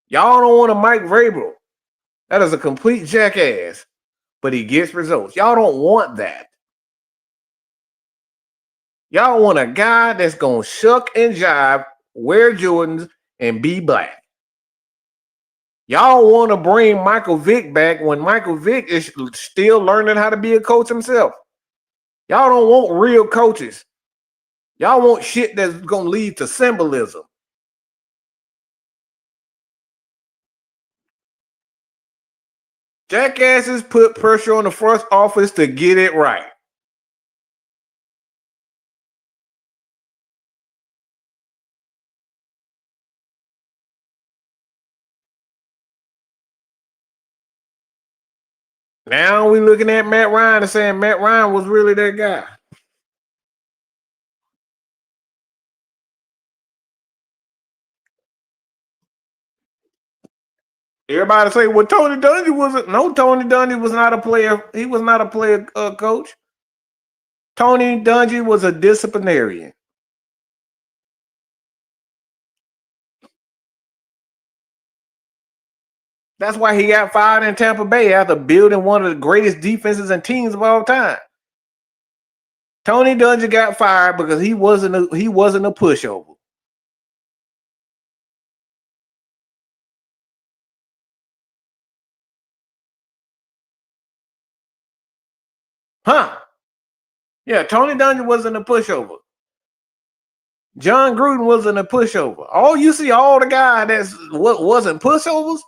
[SPEAKER 2] Y'all don't want a Mike Vrabel. That is a complete jackass, but he gets results. Y'all don't want that. Y'all want a guy that's going to shuck and jive, wear Jordans, and be black. Y'all want to bring Michael Vick back when Michael Vick is still learning how to be a coach himself. Y'all don't want real coaches. Y'all want shit that's going to lead to symbolism. Jackasses put pressure on the front office to get it right. Now we looking at Matt Ryan and saying Matt Ryan was really that guy. Everybody say, well, Tony Dungy wasn't. No, Tony Dungy was not a player. He was not a player coach. Tony Dungy was a disciplinarian. That's why he got fired in Tampa Bay after building one of the greatest defenses and teams of all time. Tony Dungy got fired because he wasn't a pushover. Huh? Yeah, Tony Dungy wasn't a pushover. John Gruden wasn't a pushover. All you see, all the guys that's what wasn't pushovers,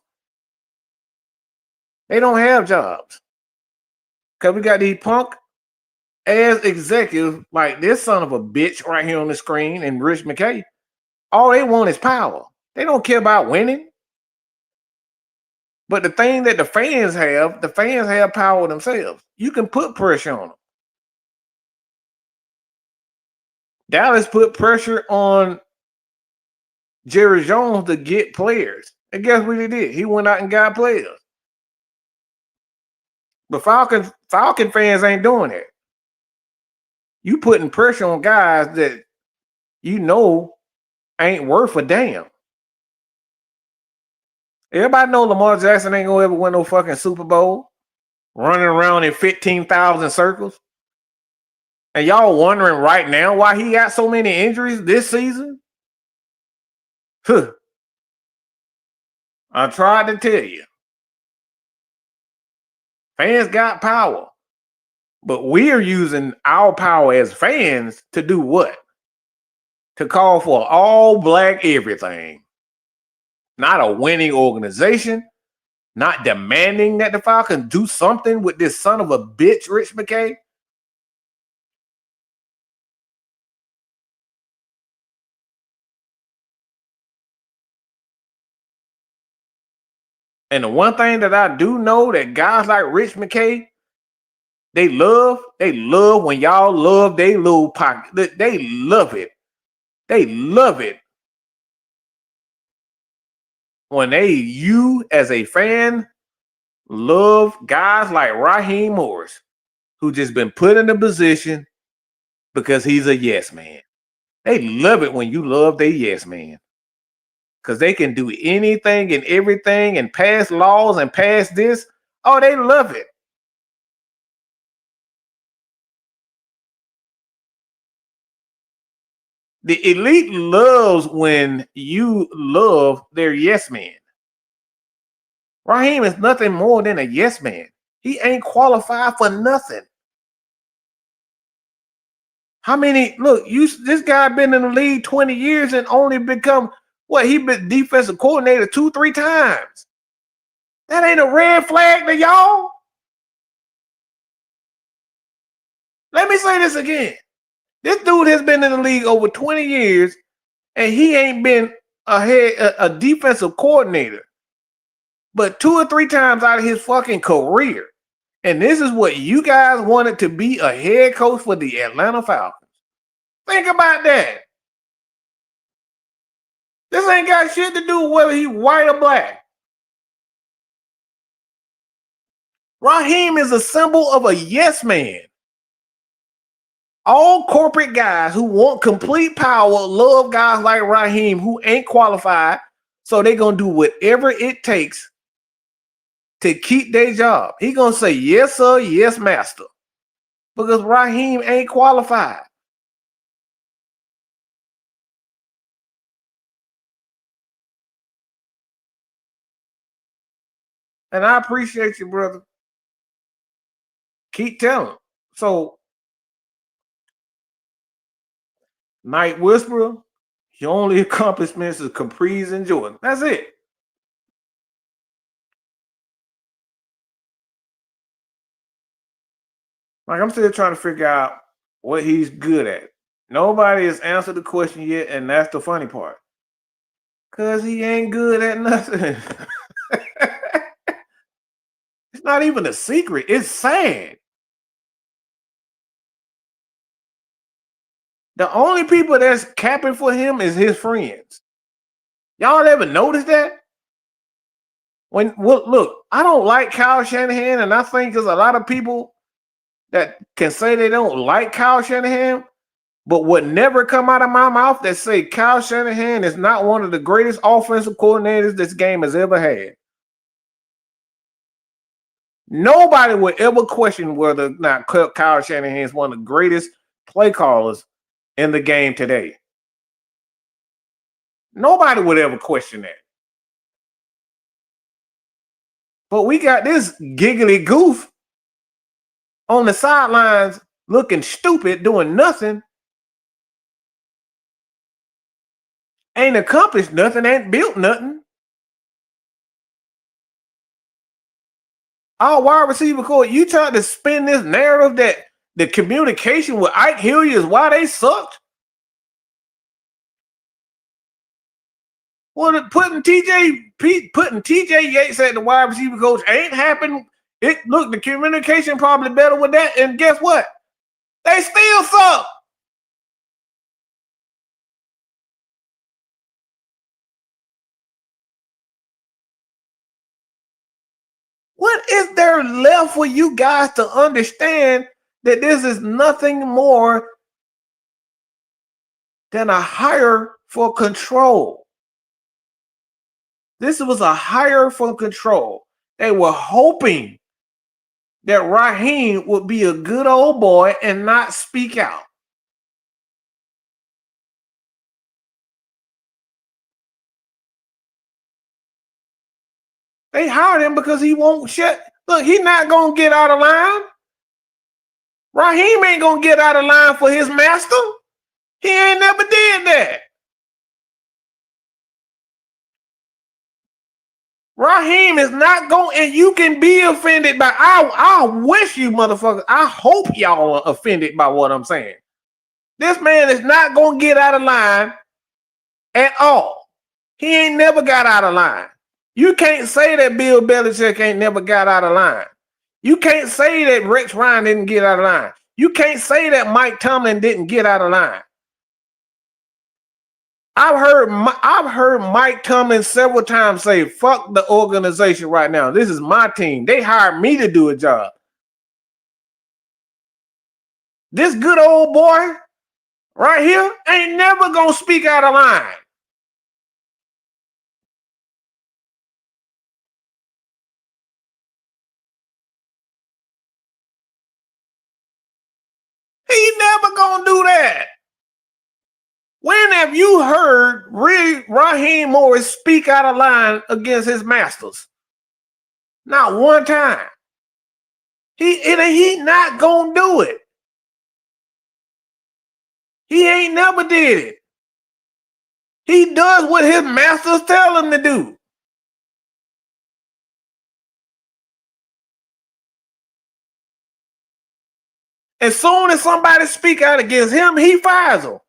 [SPEAKER 2] they don't have jobs. Because we got these punk ass executives like this son of a bitch right here on the screen and Rich McKay. All they want is power. They don't care about winning. But the thing that the fans have power themselves. You can put pressure on them. Dallas put pressure on Jerry Jones to get players. And guess what he did? He went out and got players. But Falcon fans ain't doing it. You putting pressure on guys that you know ain't worth a damn. Everybody know Lamar Jackson ain't gonna ever win no fucking Super Bowl, running around in 15,000 circles. And y'all wondering right now why he got so many injuries this season? Huh. I tried to tell you. Fans got power. But we're using our power as fans to do what? To call for all black everything. Not a winning organization. Not demanding that the Falcons do something with this son of a bitch, Rich McKay. And the one thing that I do know that guys like Rich McKay, they love when y'all love they little pocket. They love it. They love it when you as a fan love guys like Raheem Morris, who just been put in a position because he's a yes man. They love it when you love their yes man. Because they can do anything and everything and pass laws and pass this. Oh, they love it. The elite loves when you love their yes man. Raheem is nothing more than a yes man. He ain't qualified for nothing. How many? Look, this guy been in the league 20 years and only become what? He been defensive coordinator 2-3 times. That ain't a red flag to y'all. Let me say this again. This dude has been in the league over 20 years, and he ain't been a defensive coordinator, but 2 or 3 times out of his fucking career. And this is what you guys wanted to be a head coach for the Atlanta Falcons. Think about that. This ain't got shit to do with whether he white or black. Raheem is a symbol of a yes man. All corporate guys who want complete power love guys like Raheem who ain't qualified, so they're going to do whatever it takes to keep their job. He going to say, yes, sir, yes, master, because Raheem ain't qualified. And I appreciate you, brother. Keep telling. So, Night Whisperer, your only accomplishments is Capri's and Jordan. That's it. Like, I'm still trying to figure out what he's good at. Nobody has answered the question yet, and that's the funny part. Because he ain't good at nothing. It's not even a secret. It's sad. The only people that's capping for him is his friends. Y'all ever notice that? Look, I don't like Kyle Shanahan, and I think there's a lot of people that can say they don't like Kyle Shanahan, but what never come out of my mouth that say Kyle Shanahan is not one of the greatest offensive coordinators this game has ever had. Nobody would ever question whether or not Kyle Shanahan is one of the greatest play callers in the game today. Nobody would ever question that. But we got this giggly goof on the sidelines looking stupid, doing nothing. Ain't accomplished nothing, ain't built nothing. Our wide receiver coach, you tried to spin this narrative that the communication with Ike Hilliard is why they sucked. Well, putting TJ Yates at the wide receiver coach ain't happened. Look, the communication probably better with that. And guess what? They still suck. What is there left for you guys to understand that this is nothing more than a hire for control? This was a hire for control. They were hoping that Raheem would be a good old boy and not speak out. They hired him because he won't shut. Look, he's not going to get out of line. Raheem ain't going to get out of line for his master. He ain't never did that. Raheem is not going, and you can be offended by, I wish you motherfuckers, I hope y'all are offended by what I'm saying. This man is not going to get out of line at all. He ain't never got out of line. You can't say that Bill Belichick ain't never got out of line. You can't say that Rex Ryan didn't get out of line. You can't say that Mike Tomlin didn't get out of line. I've heard Mike Tomlin several times say, fuck the organization right now. This is my team. They hired me to do a job. This good old boy right here ain't never going to speak out of line. He never going to do that. When have you heard Raheem Morris speak out of line against his masters? Not one time. He not going to do it. He ain't never did it. He does what his masters tell him to do. As soon as somebody speak out against him, he fires them.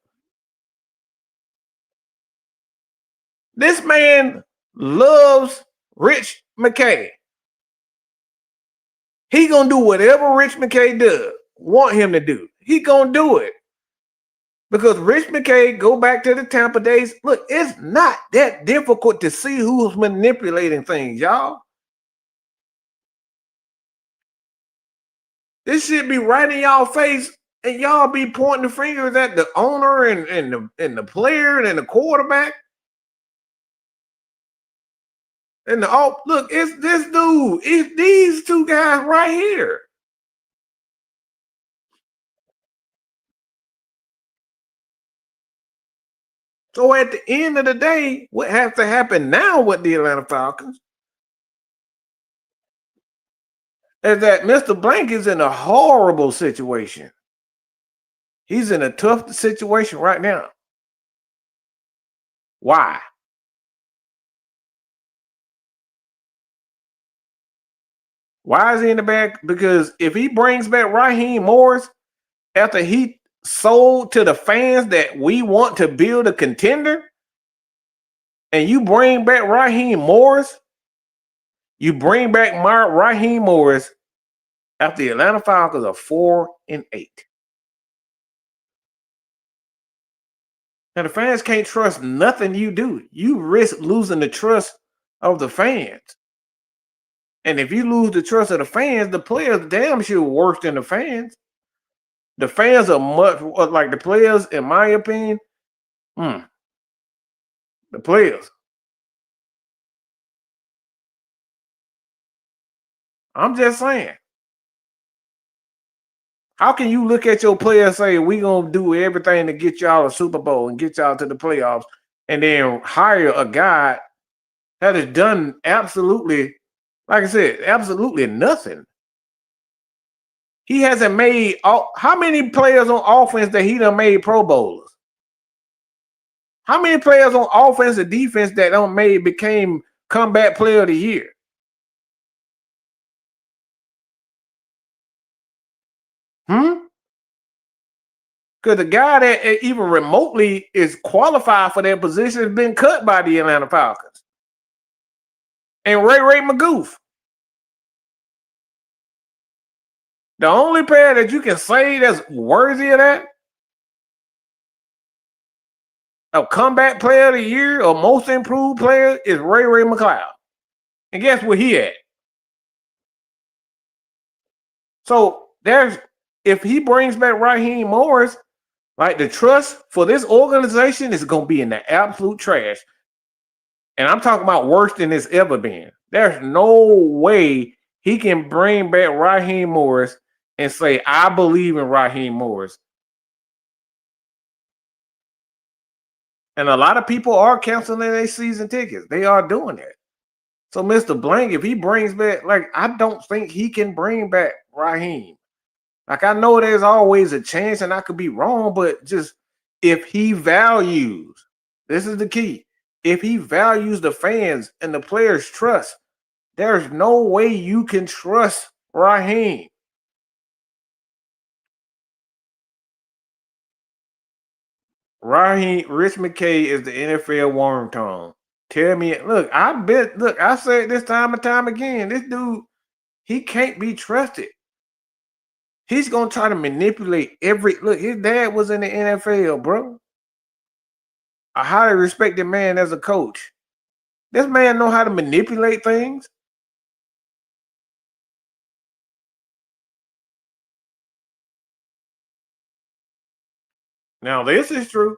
[SPEAKER 2] This man loves Rich McKay. He gonna do whatever Rich McKay does, want him to do. He gonna do it. Because Rich McKay, go back to the Tampa days. Look, it's not that difficult to see who's manipulating things, y'all. This should be right in y'all face, and y'all be pointing the fingers at the owner and the player and the quarterback. And look, it's this dude. It's these two guys right here. So at the end of the day, what has to happen now with the Atlanta Falcons is that Mr. Blank is in a horrible situation. He's in a tough situation right now. Why? Why is he in the back? Because if he brings back Raheem Morris after he sold to the fans that we want to build a contender, and you bring back Raheem Morris, you bring back Raheem Morris after the Atlanta Falcons are 4-8. Now the fans can't trust nothing you do. You risk losing the trust of the fans. And if you lose the trust of the fans, the players damn sure worse than the fans. The fans are much like the players, in my opinion. The players. I'm just saying. How can you look at your players and say we gonna do everything to get y'all a Super Bowl and get y'all to the playoffs, and then hire a guy that has done absolutely, like I said, absolutely nothing? He hasn't made how many players on offense that he done made Pro Bowlers? How many players on offense and defense that don't made became comeback player of the year? Because the guy that even remotely is qualified for that position has been cut by the Atlanta Falcons. And Ray Magoof. The only player that you can say that's worthy of that, a comeback player of the year or most improved player, is Ray McLeod. And guess where he at? So if he brings back Raheem Morris, like, the trust for this organization is going to be in the absolute trash. And I'm talking about worse than it's ever been. There's no way he can bring back Raheem Morris and say, I believe in Raheem Morris. And a lot of people are canceling their season tickets. They are doing that. So Mr. Blank, if he brings back, like, I don't think he can bring back Raheem. Like, I know there's always a chance and I could be wrong, but just if he values, this is the key. If he values the fans and the players' trust, there's no way you can trust Raheem. Rich McKay is the NFL worm tongue. Tell me, look, I said this time and time again, this dude, he can't be trusted. He's gonna try to manipulate his dad was in the NFL, bro. A highly respected man as a coach. This man know how to manipulate things. Now, this is true.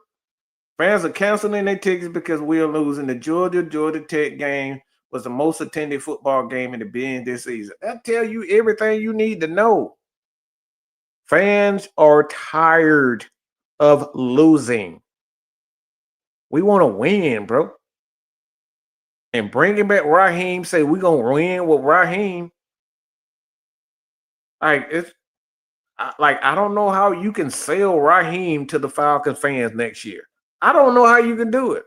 [SPEAKER 2] Fans are canceling their tickets because we are losing. The Georgia Tech game was the most attended football game in the BN this season. That tell you everything you need to know. Fans are tired of losing. We want to win, bro. And bringing back Raheem, say we're going to win with Raheem. I don't know how you can sell Raheem to the Falcons fans next year. I don't know how you can do it.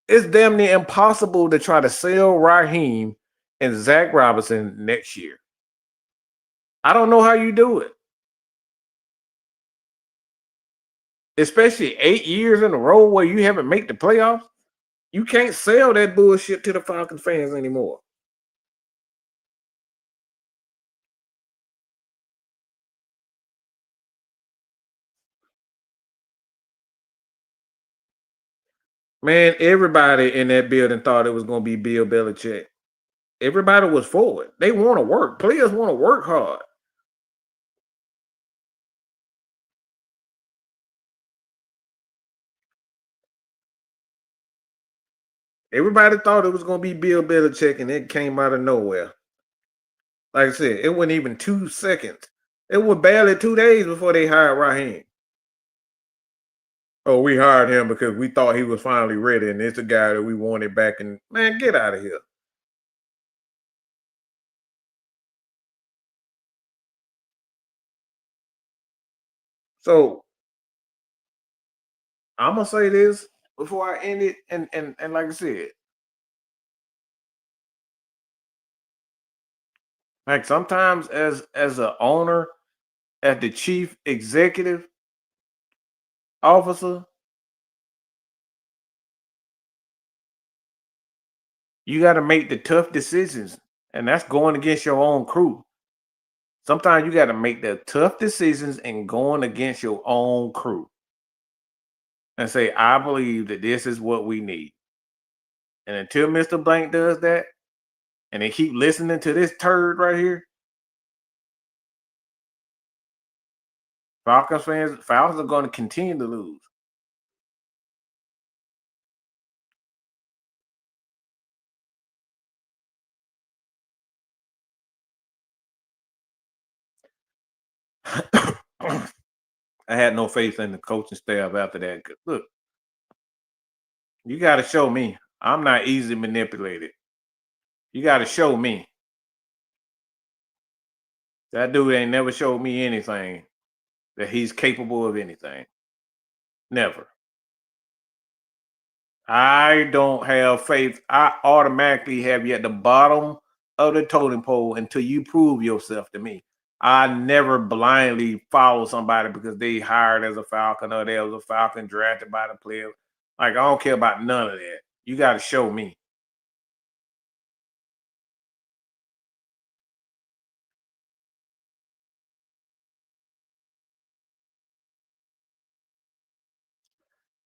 [SPEAKER 2] It's damn near impossible to try to sell Raheem and Zach Robinson next year. I don't know how you do it. Especially 8 years in a row where you haven't made the playoffs. You can't sell that bullshit to the Falcons fans anymore. Man, everybody in that building thought it was going to be Bill Belichick. Everybody was for it. They want to work. Players want to work hard. Everybody thought it was going to be Bill Belichick, and it came out of nowhere. Like I said, it wasn't even 2 seconds. It was barely 2 days before they hired Raheem. Oh, we hired him because we thought he was finally ready, and it's a guy that we wanted back. And man, get out of here. So I'm gonna say this before I end it, and like I said, like sometimes as an owner, as the chief executive officer, you got to make the tough decisions, and that's going against your own crew. Sometimes you got to make the tough decisions and going against your own crew and say, I believe that this is what we need. And until Mr. Blank does that, and they keep listening to this turd right here, Falcons are going to continue to lose. I had no faith in the coaching staff after that. Look, you got to show me. I'm not easily manipulated. You got to show me. That dude ain't never showed me anything that he's capable of anything. Never. I don't have faith. I automatically have you at the bottom of the totem pole until you prove yourself to me. I never blindly follow somebody because they hired as a Falcon or they was a Falcon drafted by the player. Like, I don't care about none of that. You got to show me.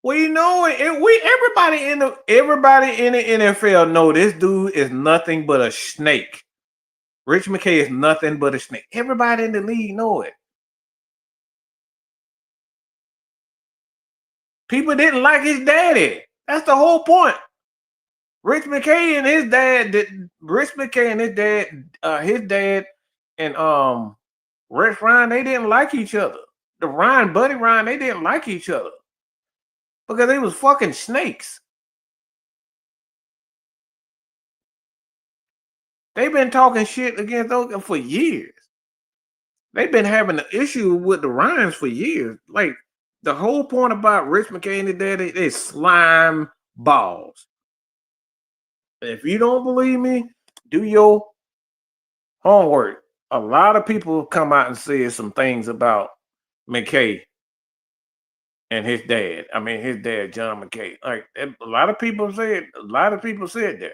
[SPEAKER 2] Well, you know, everybody in the NFL know this dude is nothing but a snake. Rich McKay is nothing but a snake. Everybody in the league know it. People didn't like his daddy. That's the whole point. Rich McKay and his dad, his dad and Rex Ryan, they didn't like each other. Buddy Ryan, they didn't like each other because they was fucking snakes. They've been talking shit against those for years. They've been having an issue with the Ryans for years. Like, the whole point about Rich McKay and his daddy, they slime balls. If you don't believe me, do your homework. A lot of people come out and say some things about McKay and his dad. I mean, his dad, John McKay. Like, a lot of people said that.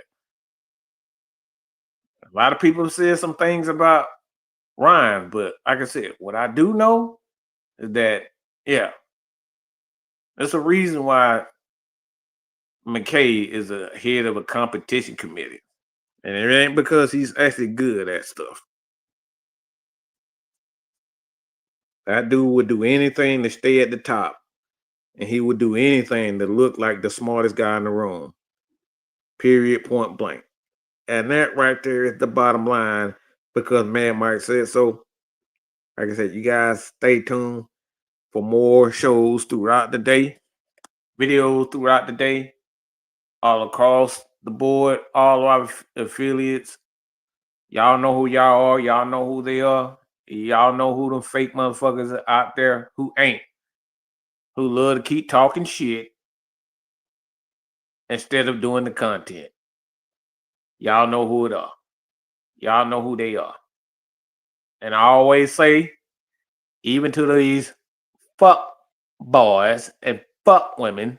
[SPEAKER 2] A lot of people said some things about Ryan, but like I said, what I do know is that, yeah, there's a reason why McKay is a head of a competition committee. And it ain't because he's actually good at stuff. That dude would do anything to stay at the top. And he would do anything to look like the smartest guy in the room. Period, point blank. And that right there is the bottom line because Mad Mike said so. Like I said, you guys stay tuned for more shows throughout the day, videos throughout the day, all across the board, all our affiliates. Y'all know who y'all are. Y'all know who they are. Y'all know who them fake motherfuckers are out there who ain't, who love to keep talking shit instead of doing the content. Y'all know who it are. Y'all know who they are. And I always say, even to these fuck boys and fuck women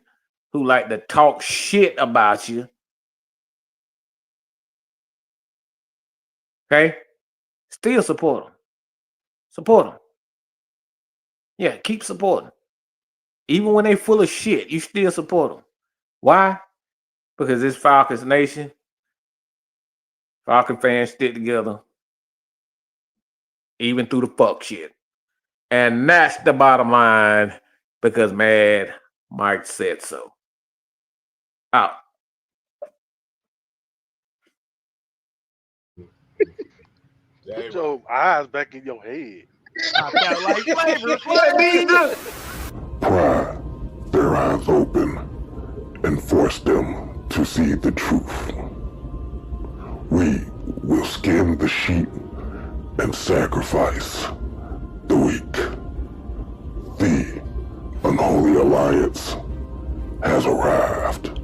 [SPEAKER 2] who like to talk shit about you, okay? Still support them. Support them. Yeah, keep supporting. Even when they full of shit, you still support them. Why? Because this Falcons Nation, Falcon fans stick together, even through the fuck shit. And that's the bottom line because Mad Mike said so. Out.
[SPEAKER 3] Put your eyes back in your head.
[SPEAKER 4] Pry their eyes open and force them to see the truth. We will skin the sheep and sacrifice the weak. The unholy alliance has arrived.